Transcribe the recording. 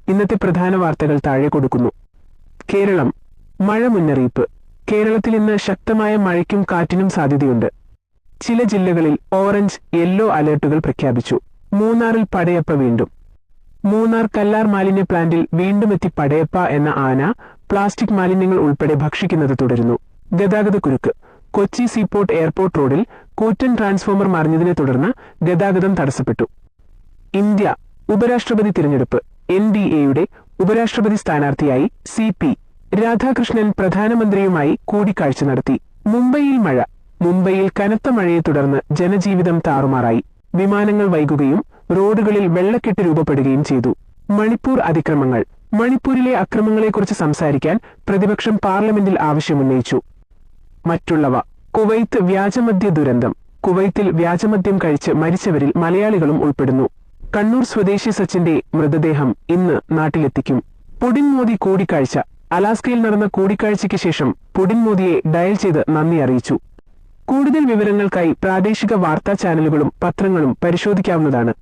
ഇന്നത്തെ പ്രധാന വാർത്തകൾ താഴെ കൊടുക്കുന്നു. കേരളം മഴ മുന്നറിയിപ്പ്. കേരളത്തിൽ ഇന്ന് ശക്തമായ മഴയ്ക്കും കാറ്റിനും സാധ്യതയുണ്ട്. ചില ജില്ലകളിൽ ഓറഞ്ച്, യെല്ലോ അലർട്ടുകൾ പ്രഖ്യാപിച്ചു. മൂന്നാറിൽ പടയപ്പ വീണ്ടും. മൂന്നാർ കല്ലാർ മാലിന്യ പ്ലാന്റിൽ വീണ്ടുമെത്തി പടയപ്പ എന്ന ആന. പ്ലാസ്റ്റിക് മാലിന്യങ്ങൾ ഉൾപ്പെടെ ഭക്ഷിക്കുന്നത് തുടരുന്നു. ഗതാഗതക്കുരുക്ക്. കൊച്ചി സീപോർട്ട് എയർപോർട്ട് റോഡിൽ കൂറ്റൻ ട്രാൻസ്ഫോമർ മറിഞ്ഞതിനെ തുടർന്ന് ഗതാഗതം തടസ്സപ്പെട്ടു. ഇന്ത്യ ഉപരാഷ്ട്രപതി തിരഞ്ഞെടുപ്പ്. NDAയുടെ ഉപരാഷ്ട്രപതി സ്ഥാനാർത്ഥിയായി CP രാധാകൃഷ്ണൻ പ്രധാനമന്ത്രിയുമായി കൂടിക്കാഴ്ച നടത്തി. മുംബൈയിൽ മഴ. മുംബൈയിൽ കനത്ത മഴയെ തുടർന്ന് ജനജീവിതം താറുമാറായി. വിമാനങ്ങൾ വൈകുകയും റോഡുകളിൽ വെള്ളക്കെട്ട് രൂപപ്പെടുകയും ചെയ്തു. മണിപ്പൂർ അതിക്രമങ്ങൾ. മണിപ്പൂരിലെ അക്രമങ്ങളെക്കുറിച്ച് സംസാരിക്കാൻ പ്രതിപക്ഷം പാർലമെന്റിൽ ആവശ്യമുന്നയിച്ചു. മറ്റുള്ളവ. കുവൈത്ത് വ്യാജമദ്യ ദുരന്തം. കുവൈത്തിൽ വ്യാജമദ്യം കഴിച്ച് മരിച്ചവരിൽ മലയാളികളും ഉൾപ്പെടുന്നു. കണ്ണൂർ സ്വദേശി സച്ചിന്റെ മൃതദേഹം ഇന്ന് നാട്ടിലെത്തിക്കും. പുടിൻ മോദി കൂടിക്കാഴ്ച. അലാസ്കയിൽ നടന്ന കൂടിക്കാഴ്ചയ്ക്ക് ശേഷം പുടിൻ മോദിയെ ഡയൽ ചെയ്ത് നന്ദി അറിയിച്ചു. കൂടുതൽ വിവരങ്ങൾക്കായി പ്രാദേശിക വാർത്താ ചാനലുകളും പത്രങ്ങളും പരിശോധിക്കാവുന്നതാണ്.